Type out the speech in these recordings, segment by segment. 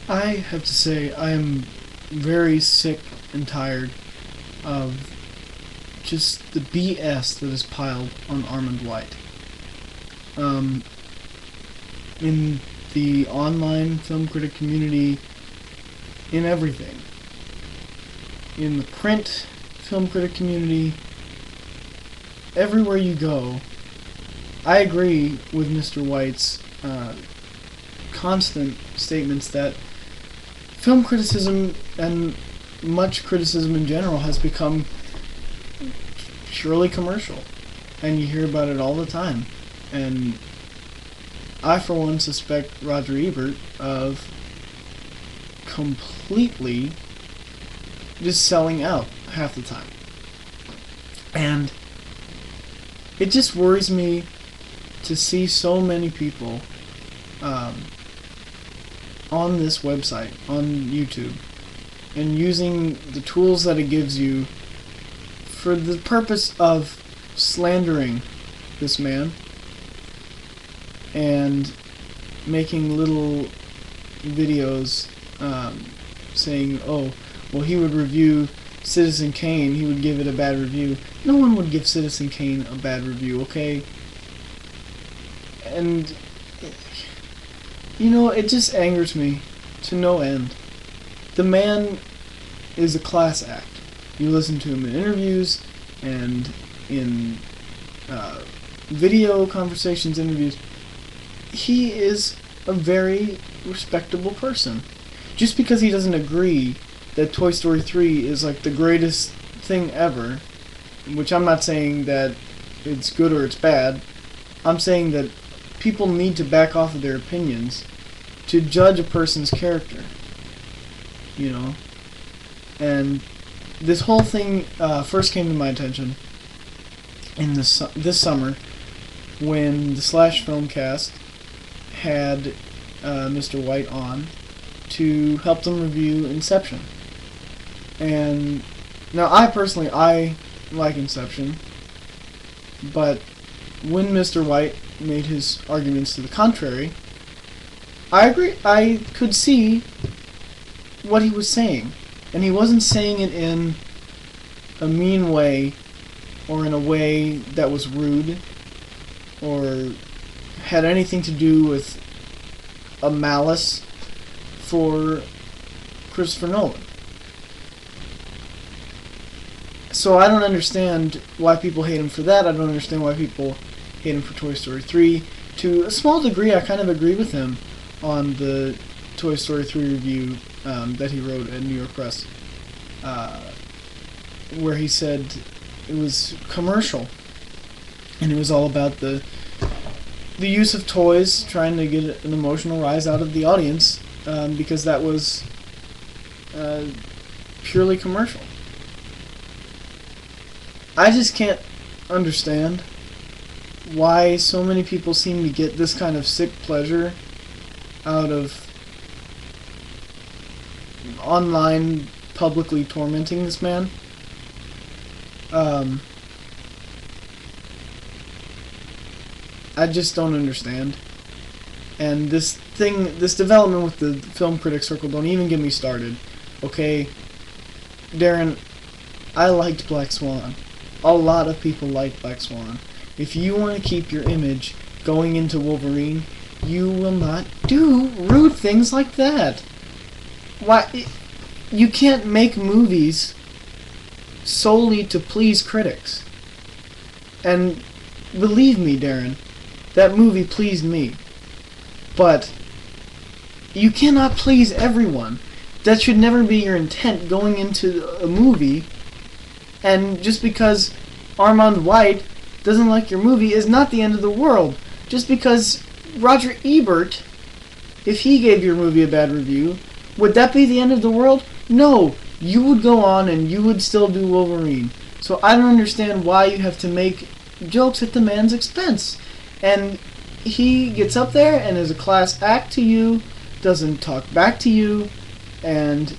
I have to say I am very sick and tired of just the BS that is piled on Armond White. Um, in the online film critic community, in everything. In the print film critic community, everywhere you go, I agree with Mr. White's constant statements that film criticism and much criticism in general has become purely commercial, and you hear about it all the time. And I, for one, suspect Roger Ebert of completely just selling out half the time. And it just worries me to see so many people on this website, on YouTube, and using the tools that it gives you for the purpose of slandering this man and making little videos saying, oh, well, he would review Citizen Kane, he would give it a bad review. No one would give Citizen Kane a bad review, okay? And, you know, it just angers me to no end. The man is a class act. You listen to him in interviews and in video conversations, interviews. He is a very respectable person. Just because he doesn't agree that Toy Story 3 is like the greatest thing ever, which I'm not saying that it's good or it's bad, I'm saying that people need to back off of their opinions to judge a person's character, you know. And this whole thing first came to my attention in this summer when the Slash Filmcast had Mr. White on to help them review Inception. And now I personally like Inception, but when Mr. White made his arguments to the contrary, I agree. I could see what he was saying, and he wasn't saying it in a mean way or in a way that was rude or had anything to do with a malice for Christopher Nolan. So I don't understand why people hate him for that. I don't understand why people hate him for Toy Story 3. To a small degree, I kind of agree with him on the Toy Story 3 review that he wrote at New York Press, where he said it was commercial, and it was all about the use of toys, trying to get an emotional rise out of the audience, because that was purely commercial. I just can't understand why so many people seem to get this kind of sick pleasure out of online publicly tormenting this man. I just don't understand. And this development with the film critic circle, don't even get me started. Okay, Darren, I liked Black Swan. A lot of people like Black Swan. If you want to keep your image going into Wolverine, you will not do rude things like that. Why? You can't make movies solely to please critics. And believe me, Darren, that movie pleased me. But you cannot please everyone. That should never be your intent going into a movie. And just because Armond White doesn't like your movie is not the end of the world. Just because Roger Ebert, if he gave your movie a bad review, would that be the end of the world? No. You would go on and you would still do Wolverine. So I don't understand why you have to make jokes at the man's expense. And he gets up there and is a class act to you, doesn't talk back to you, and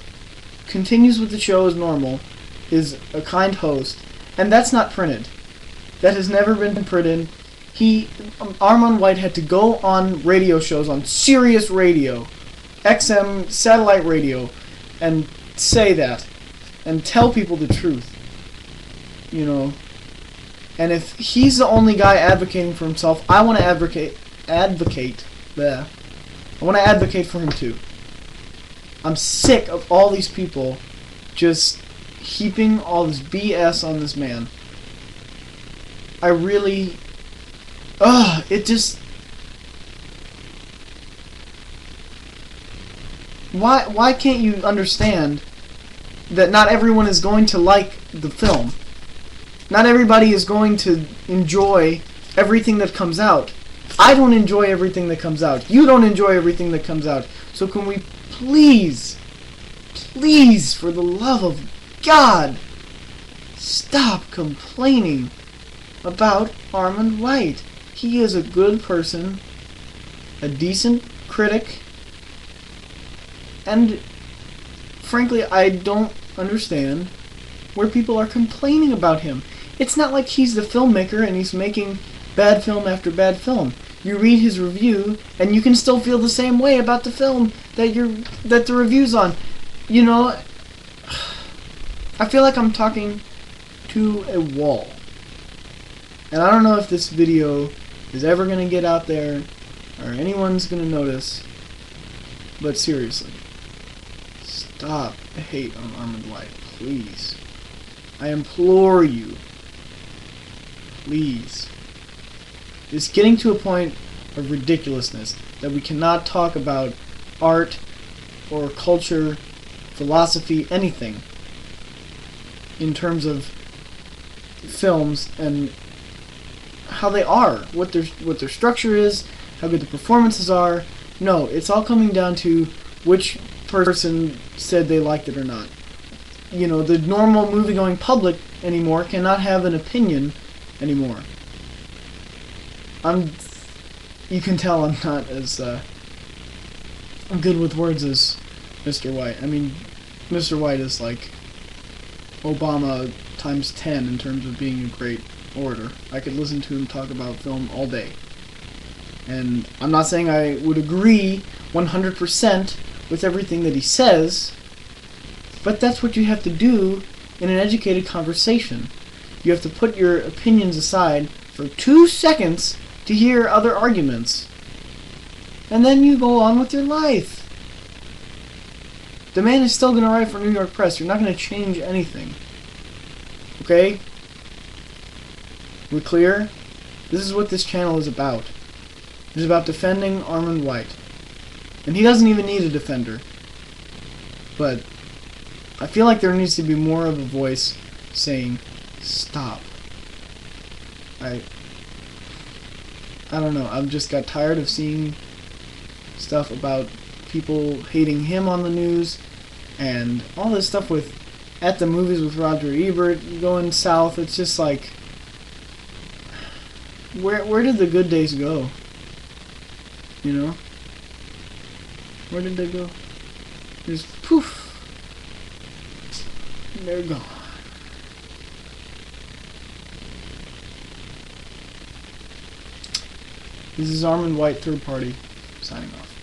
continues with the show as normal, is a kind host. And that's not printed. That has never been printed. Armond White had to go on radio shows on Sirius Radio XM satellite radio and say that and tell people the truth. You know, and if he's the only guy advocating for himself, I want to advocate there. I want to advocate for him too. I'm sick of all these people just heaping all this BS on this man. I really... it just... Why can't you understand that not everyone is going to like the film? Not everybody is going to enjoy everything that comes out. I don't enjoy everything that comes out. You don't enjoy everything that comes out. So can we please, please, for the love of God, stop complaining about Armond White. He is a good person, a decent critic, and frankly, I don't understand where people are complaining about him. It's not like he's the filmmaker and he's making bad film after bad film. You read his review and you can still feel the same way about the film that the review's on. You know, I feel like I'm talking to a wall. And I don't know if this video is ever going to get out there or anyone's going to notice, but seriously, stop the hate on Armond White, please. I implore you. Please. It's getting to a point of ridiculousness that we cannot talk about art or culture, philosophy, anything in terms of films and how they are, what their structure is, how good the performances are. No, it's all coming down to which person said they liked it or not. You know, the normal movie-going public anymore cannot have an opinion anymore. You can tell I'm not as good with words as Mr. White. I mean, Mr. White is like Obama times 10 in terms of being a great orator. I could listen to him talk about film all day. And I'm not saying I would agree 100% with everything that he says, but that's what you have to do in an educated conversation. You have to put your opinions aside for 2 seconds to hear other arguments. And then you go on with your life. The man is still going to write for New York Press. You're not going to change anything. Okay? We're clear? This is what this channel is about. It is about defending Armond White. And he doesn't even need a defender. But I feel like there needs to be more of a voice saying, stop. I don't know. I've just got tired of seeing stuff about people hating him on the news and all this stuff with At the Movies with Roger Ebert going south. It's just like, where did the good days go? You know? Where did they go? Just poof. They're gone. This is Armond White, third party, signing off.